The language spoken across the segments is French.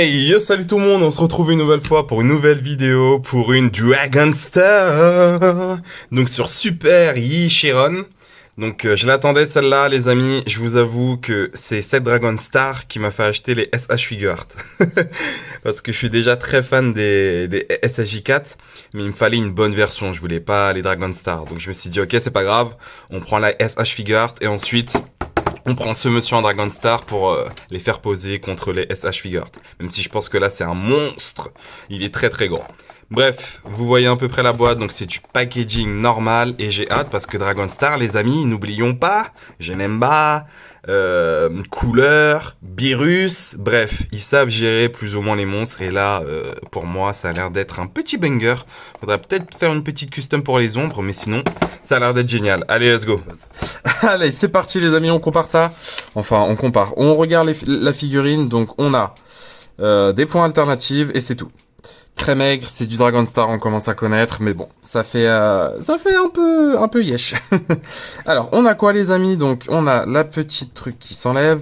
Hey yo, salut tout le monde, on se retrouve une nouvelle fois pour une nouvelle vidéo pour une Dragon Star. Donc sur Super Yichiron. Donc je l'attendais celle-là les amis, je vous avoue que c'est cette Dragon Star qui m'a fait acheter les SH Figure Art. Parce que je suis déjà très fan des SSJ4, mais il me fallait une bonne version, je voulais pas les Dragon Star. Donc je me suis dit ok c'est pas grave, on prend la SH Figure Art et ensuite on prend ce monsieur en Dragon Star pour les faire poser contre les SH Figure Art. Même si je pense que là c'est un monstre, il est très très grand. Bref, vous voyez à peu près la boîte, donc c'est du packaging normal et j'ai hâte parce que Dragon Star, les amis, n'oublions pas, Genemba, Couleur, Beerus, bref, ils savent gérer plus ou moins les monstres et là, pour moi, ça a l'air d'être un petit banger. Faudrait peut-être faire une petite custom pour les ombres, mais sinon, ça a l'air d'être génial. Allez, let's go. Allez, c'est parti les amis, on compare ça. Enfin, on compare. On regarde la figurine, donc on a des points alternatifs et c'est tout. Très maigre, c'est du Dragon Star, on commence à connaître, mais bon, ça fait un peu yesh. Alors, on a quoi les amis? Donc, on a la petite truc qui s'enlève.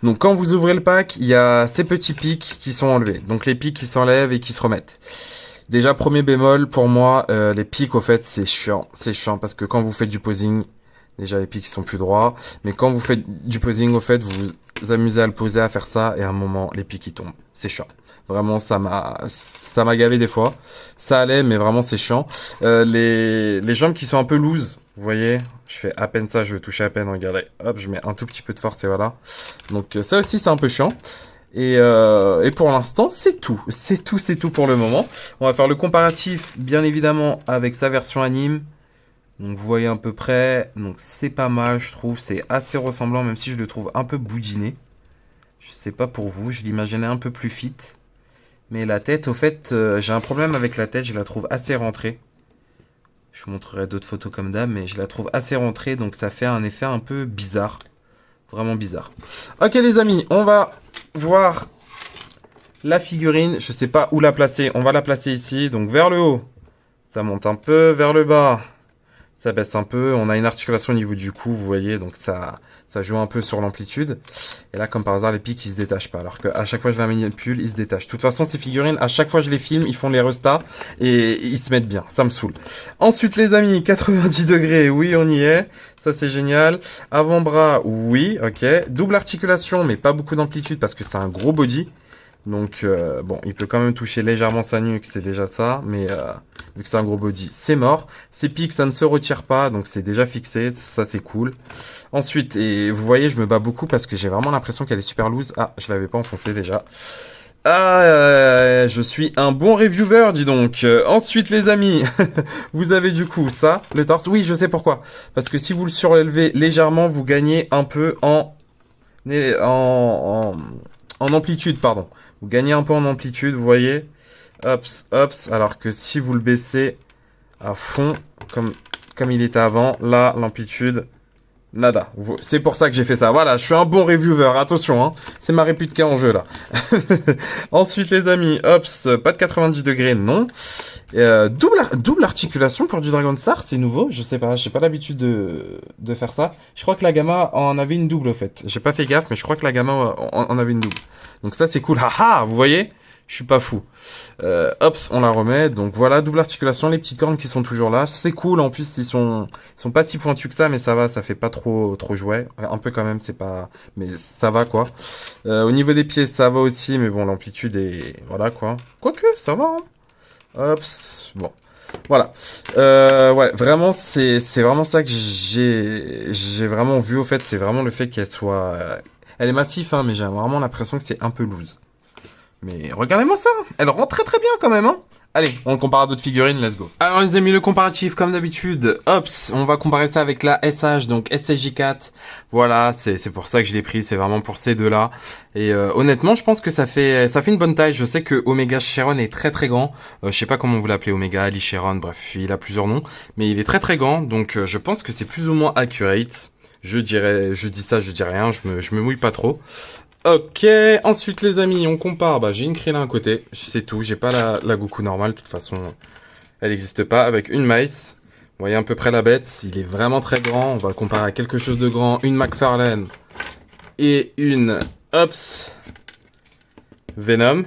Donc, quand vous ouvrez le pack, il y a ces petits pics qui sont enlevés. Donc, les pics qui s'enlèvent et qui se remettent. Déjà, premier bémol, pour moi, les pics, au fait, c'est chiant. C'est chiant parce que quand vous faites du posing, déjà les pics sont plus droits. Mais quand vous faites du posing, au fait, vous vous amusez à le poser, à faire ça, et à un moment, les pics, ils tombent. C'est chiant. Vraiment, ça m'a gavé des fois. Ça allait, mais vraiment, c'est chiant. Les jambes qui sont un peu loose, vous voyez, je fais à peine ça, je vais toucher à peine, regardez. Hop, je mets un tout petit peu de force et voilà. Donc ça aussi, c'est un peu chiant. Et pour l'instant, c'est tout. C'est tout pour le moment. On va faire le comparatif, bien évidemment, avec sa version anime. Donc vous voyez à peu près. Donc c'est pas mal, je trouve. C'est assez ressemblant, même si je le trouve un peu boudiné. Je sais pas pour vous, je l'imaginais un peu plus fit. Mais la tête, au fait, j'ai un problème avec la tête, je la trouve assez rentrée. Je vous montrerai d'autres photos comme d'hab, mais je la trouve assez rentrée, donc ça fait un effet un peu bizarre. Vraiment bizarre. Ok les amis, on va voir la figurine. Je sais pas où la placer, on va la placer ici. Donc vers le haut, ça monte un peu, vers le bas, ça baisse un peu. On a une articulation au niveau du cou, vous voyez, donc ça joue un peu sur l'amplitude. Et là, comme par hasard, les pics, ils se détachent pas. Alors qu'à chaque fois que je vais manipule, ils se détachent. De toute façon, ces figurines, à chaque fois que je les filme, ils font les restats et ils se mettent bien. Ça me saoule. Ensuite, les amis, 90 degrés, oui, on y est. Ça, c'est génial. Avant-bras, oui, ok. Double articulation, mais pas beaucoup d'amplitude parce que c'est un gros body. Donc, bon, il peut quand même toucher légèrement sa nuque, c'est déjà ça. Mais vu que c'est un gros body, c'est mort. Ces pics, ça ne se retire pas, donc c'est déjà fixé. Ça, c'est cool. Ensuite, et vous voyez, je me bats beaucoup parce que j'ai vraiment l'impression qu'elle est super loose. Ah, je l'avais pas enfoncé déjà. Ah, je suis un bon reviewer, dis donc. Ensuite, les amis, vous avez du coup ça, le torse. Oui, je sais pourquoi. Parce que si vous le surélevez légèrement, vous gagnez un peu en amplitude, pardon. Vous gagnez un peu en amplitude, vous voyez. Hops, hops. Alors que si vous le baissez à fond, comme il était avant, là, l'amplitude, nada. C'est pour ça que j'ai fait ça. Voilà, je suis un bon reviewer. Attention, hein. C'est ma réputation en jeu, là. Ensuite, les amis, hops, pas de 90 degrés, non. Double articulation pour du Dragon Star, c'est nouveau. Je sais pas, j'ai pas l'habitude de faire ça. Je crois que la Gamma en avait une double, au fait. J'ai pas fait gaffe, mais je crois que la Gamma en avait une double. Donc ça, c'est cool. Haha, vous voyez? Je suis pas fou. Hops, on la remet. Donc voilà, double articulation, les petites cornes qui sont toujours là. C'est cool. En plus, ils sont pas si pointus que ça, mais ça va, ça fait pas trop jouet. Un peu quand même, c'est pas, mais ça va quoi. Au niveau des pieds, ça va aussi, mais bon, l'amplitude est, voilà quoi. Quoique, ça va. Hein. Hops, bon. Voilà. Ouais, vraiment, c'est vraiment ça que j'ai vraiment vu au fait. C'est vraiment le fait qu'elle soit, elle est massive, hein, mais j'ai vraiment l'impression que c'est un peu loose. Mais regardez-moi ça, elle rend très très bien quand même, hein. Allez, on le compare à d'autres figurines, let's go. Alors les amis, le comparatif comme d'habitude, hops, on va comparer ça avec la SH, donc SSJ4. Voilà, c'est pour ça que je l'ai pris, c'est vraiment pour ces deux-là. Et honnêtement, je pense que ça fait une bonne taille. Je sais que Omega Chiron est très très grand. Je sais pas comment vous l'appelez, Omega, Ali Chiron, bref, il a plusieurs noms. Mais il est très très grand, donc je pense que c'est plus ou moins accurate. Je dis ça, je dis rien, je me mouille pas trop. Ok, ensuite les amis, on compare. Bah, j'ai une Krillin à côté, c'est tout. J'ai pas la Goku normale, de toute façon, elle n'existe pas. Avec une Miles, vous voyez à peu près la bête. Il est vraiment très grand. On va le comparer à quelque chose de grand. Une McFarlane et une Venom.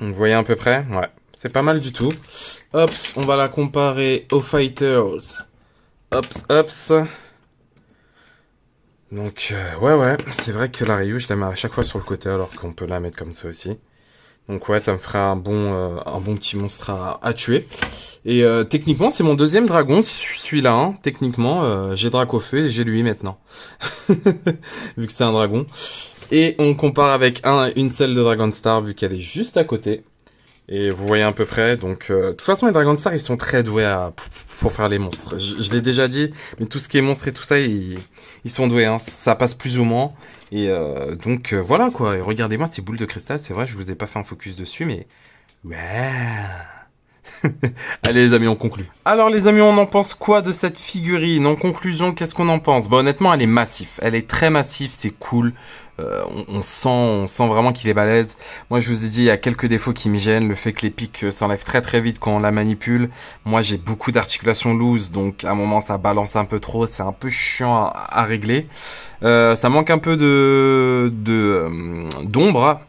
Vous voyez à peu près? Ouais, c'est pas mal du tout. Hop, on va la comparer aux Fighters. Hop, hop. Donc, ouais, c'est vrai que la Ryu, je la mets à chaque fois sur le côté, alors qu'on peut la mettre comme ça aussi. Donc ouais, ça me ferait un bon petit monstre à tuer. Et techniquement, c'est mon deuxième dragon, celui-là. Hein. Techniquement, j'ai Drac au feu et j'ai lui maintenant. Vu que c'est un dragon. Et on compare avec une selle de Dragon Star, vu qu'elle est juste à côté. Et vous voyez à peu près, donc de toute façon les Dragon Star ils sont très doués pour faire les monstres. Je l'ai déjà dit, mais tout ce qui est monstre et tout ça, ils sont doués, hein. Ça passe plus ou moins. Et donc voilà quoi, et regardez-moi ces boules de cristal, c'est vrai je vous ai pas fait un focus dessus, mais ouais. Allez les amis, on conclut. Alors les amis, on en pense quoi de cette figurine? En conclusion, qu'est-ce qu'on en pense? Bah honnêtement, elle est massive. Elle est très massive, c'est cool. On sent vraiment qu'il est balèze. Moi, je vous ai dit, il y a quelques défauts qui me gênent. Le fait que les pics s'enlèvent très très vite quand on la manipule. Moi, j'ai beaucoup d'articulation loose, donc à un moment, ça balance un peu trop. C'est un peu chiant à régler. Ça manque un peu d'ombre.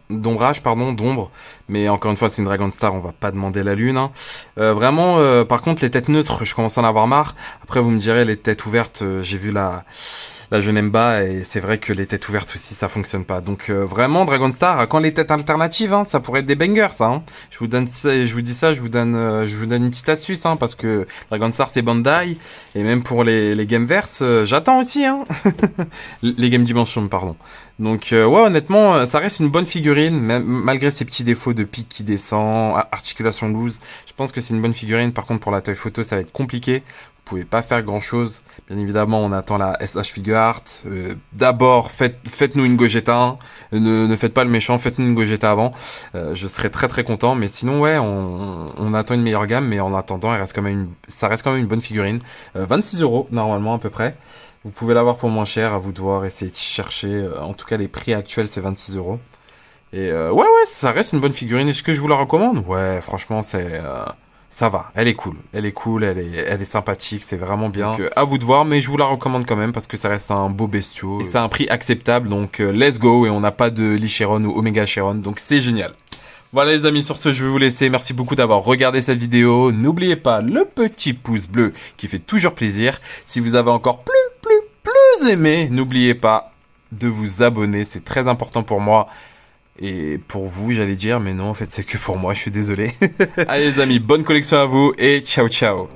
Mais encore une fois, c'est une Dragon Star, on va pas demander la lune. Hein. Vraiment, par contre, les têtes neutres, je commence à en avoir marre. Après, vous me direz, les têtes ouvertes, j'ai vu la je n'aime pas et c'est vrai que les têtes ouvertes aussi ça fonctionne pas. Donc vraiment Dragon Star, quand les têtes alternatives, hein, ça pourrait être des bangers ça. Hein. Je vous donne ça, je vous dis ça, je vous donne une petite astuce hein, parce que Dragon Star c'est Bandai et même pour les Gameverse, j'attends aussi hein. Les Game Dimension pardon. Donc ouais honnêtement ça reste une bonne figurine malgré ses petits défauts de pic qui descend, articulation loose. Je pense que c'est une bonne figurine. Par contre pour la taille photo ça va être compliqué. Vous pouvez pas faire grand chose. Bien évidemment, on attend la SH Figure Art. D'abord, faites-nous une Gogeta. Hein. Ne faites pas le méchant, faites-nous une Gogeta avant. Je serais très très content. Mais sinon, ouais, on attend une meilleure gamme. Mais en attendant, ça reste quand même une bonne figurine. 26 € normalement à peu près. Vous pouvez l'avoir pour moins cher. À vous de voir, essayer de chercher. En tout cas, les prix actuels, c'est 26 €. Et ouais, ça reste une bonne figurine. Est-ce que je vous la recommande? Ouais, franchement, ça va, elle est cool, elle est sympathique, c'est vraiment bien. Donc, à vous de voir, mais je vous la recommande quand même parce que ça reste un beau bestiau. Et c'est un prix acceptable, donc let's go. Et on n'a pas de Licheron ou Omega Cheron, donc c'est génial. Voilà les amis, sur ce je vais vous laisser. Merci beaucoup d'avoir regardé cette vidéo. N'oubliez pas le petit pouce bleu qui fait toujours plaisir. Si vous avez encore plus aimé, n'oubliez pas de vous abonner, c'est très important pour moi. Et pour vous, j'allais dire, mais non, en fait, c'est que pour moi, je suis désolé. Allez les amis, bonne collection à vous et ciao ciao.